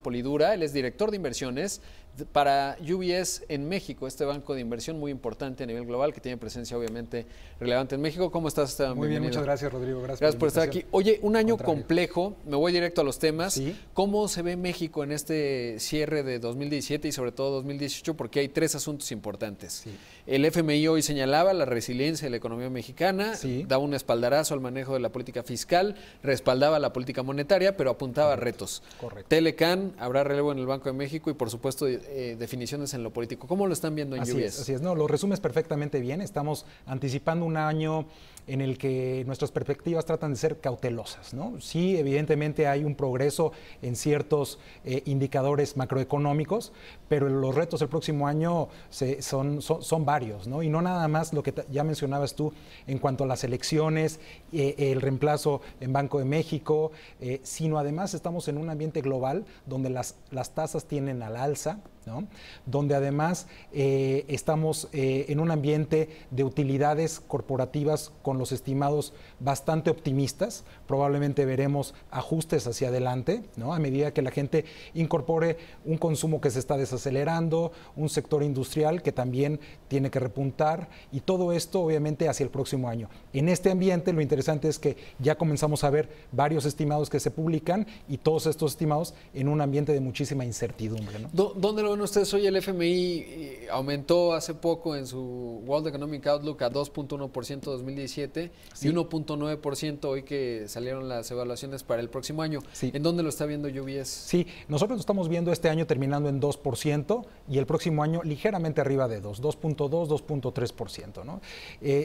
Polidura. Él es director de inversiones para UBS en México, este banco de inversión muy importante a nivel global que tiene presencia obviamente relevante en México. ¿Cómo estás, Esteban? Muy bien, muchas gracias, Rodrigo. Gracias por estar aquí. Oye, un año complejo, me voy directo a los temas. ¿Sí? ¿Cómo se ve México en este cierre de 2017 y sobre todo 2018? Porque hay tres asuntos importantes. Sí. El FMI hoy señalaba la resiliencia de la economía mexicana, sí, daba un espaldarazo al manejo de la política fiscal, respaldaba la política monetaria, pero apuntaba a retos. Correcto. Telecan, habrá relevo en el Banco de México y por supuesto definiciones en lo político. ¿Cómo lo están viendo en UBS? Así es, no, lo resumes perfectamente bien. Estamos anticipando un año en el que nuestras perspectivas tratan de ser cautelosas, ¿no? Sí, evidentemente hay un progreso en ciertos indicadores macroeconómicos, pero los retos del próximo año son varios, ¿no? Y no nada más lo que ya mencionabas tú en cuanto a las elecciones, el reemplazo en Banco de México, sino además estamos en un ambiente global donde las tasas tienden al alza, ¿no? Donde además estamos en un ambiente de utilidades corporativas con los estimados bastante optimistas. Probablemente veremos ajustes hacia adelante, ¿no? A medida que la gente incorpore un consumo que se está desacelerando, un sector industrial que también tiene que repuntar y todo esto obviamente hacia el próximo año. En este ambiente lo interesante es que ya comenzamos a ver varios estimados que se publican y todos estos estimados en un ambiente de muchísima incertidumbre, ¿no? ¿Dónde lo ven ustedes hoy? El FMI aumentó hace poco en su World Economic Outlook a 2.1% 2017 sí, y 1.9% hoy que salieron las evaluaciones para el próximo año. Sí. ¿En dónde lo está viendo UBS? Sí, nosotros lo estamos viendo este año terminando en 2% y el próximo año ligeramente arriba de 2.2, 2.3%, ¿no?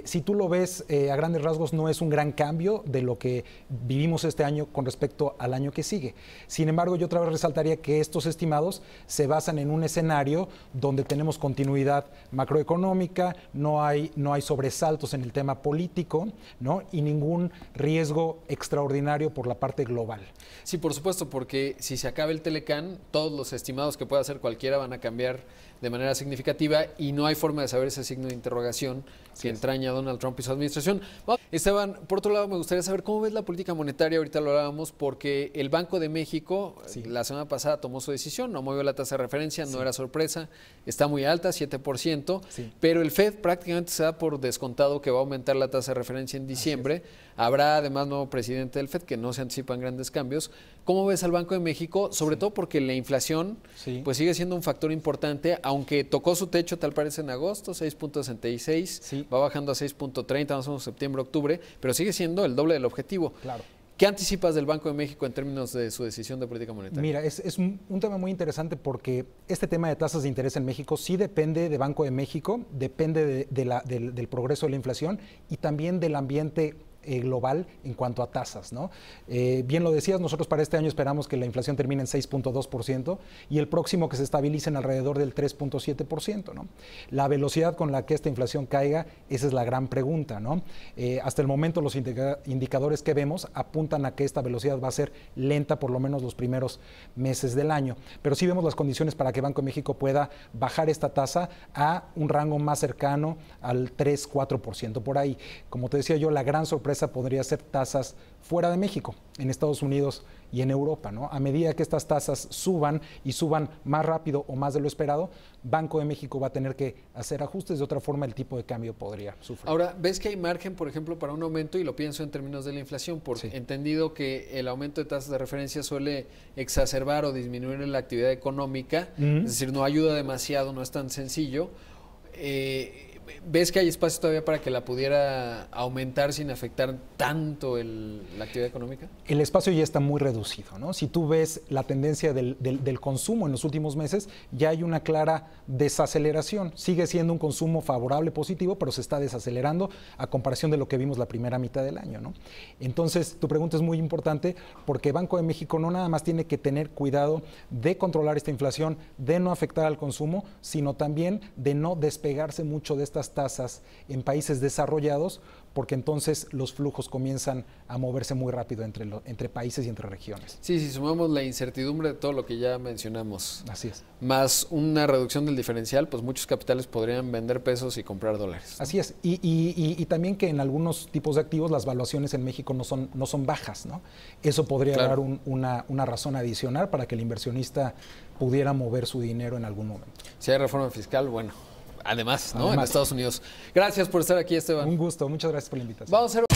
Si tú lo ves a grandes rasgos no es un gran cambio de lo que vivimos este año con respecto al año que sigue. Sin embargo, yo otra vez resaltaría que estos estimados se basan en un escenario donde tenemos continuidad macroeconómica, no hay sobresaltos en el tema político, ¿no? Y ningún riesgo extraordinario por la parte global. Sí, por supuesto, porque si se acaba el Telecan, todos los estimados que pueda hacer cualquiera van a cambiar de manera significativa y no hay forma de saber ese signo de interrogación que entraña a Donald Trump y su administración. Esteban, por otro lado, me gustaría saber cómo ves la política monetaria, ahorita lo hablábamos, porque el Banco de México la semana pasada tomó su decisión, no movió la tasa de referencia, no era sorpresa, está muy alta, 7%, pero el Fed prácticamente se da por descontado que va a aumentar la tasa de referencia en diciembre. Habrá además nuevo presidente del Fed, que no se anticipan grandes cambios. ¿Cómo ves al Banco de México? Sobre todo porque la inflación pues sigue siendo un factor importante, aunque tocó su techo tal parece en agosto, 6.66, va bajando a 6.30 más o menos septiembre, octubre, pero sigue siendo el doble del objetivo. Claro. ¿Qué anticipas del Banco de México en términos de su decisión de política monetaria? Mira, es un tema muy interesante porque este tema de tasas de interés en México sí depende de Banco de México, depende del progreso de la inflación y también del ambiente global en cuanto a tasas, ¿no? Bien lo decías, nosotros para este año esperamos que la inflación termine en 6.2% y el próximo que se estabilice en alrededor del 3.7%, ¿no? La velocidad con la que esta inflación caiga, esa es la gran pregunta, ¿no? Hasta el momento los indicadores que vemos apuntan a que esta velocidad va a ser lenta por lo menos los primeros meses del año, pero sí vemos las condiciones para que Banco de México pueda bajar esta tasa a un rango más cercano al 3-4% por ahí. Como te decía yo, la gran sorpresa podría ser tasas fuera de México, en Estados Unidos y en Europa, ¿no? A medida que estas tasas suban y suban más rápido o más de lo esperado, Banco de México va a tener que hacer ajustes, de otra forma el tipo de cambio podría sufrir. Ahora, ¿ves que hay margen, por ejemplo, para un aumento? Y lo pienso en términos de la inflación, porque entendido que el aumento de tasas de referencia suele exacerbar o disminuir la actividad económica, es decir, no ayuda demasiado, no es tan sencillo. ¿Ves que hay espacio todavía para que la pudiera aumentar sin afectar tanto la actividad económica? El espacio ya está muy reducido, ¿no? Si tú ves la tendencia del consumo en los últimos meses, ya hay una clara desaceleración. Sigue siendo un consumo favorable, positivo, pero se está desacelerando a comparación de lo que vimos la primera mitad del año, ¿no? Entonces, tu pregunta es muy importante porque Banco de México no nada más tiene que tener cuidado de controlar esta inflación, de no afectar al consumo, sino también de no despegarse mucho de esta estas tasas en países desarrollados, porque entonces los flujos comienzan a moverse muy rápido entre países y entre regiones. Sí, si sumamos la incertidumbre de todo lo que ya mencionamos, así es, más una reducción del diferencial, pues muchos capitales podrían vender pesos y comprar dólares, ¿no? Así es, y también que en algunos tipos de activos las valuaciones en México no son bajas, ¿no? Eso podría dar una razón adicional para que el inversionista pudiera mover su dinero en algún momento. Si hay reforma fiscal, bueno, además, ¿no? En Estados Unidos. Gracias por estar aquí, Esteban. Un gusto, muchas gracias por la invitación. Vamos a hacer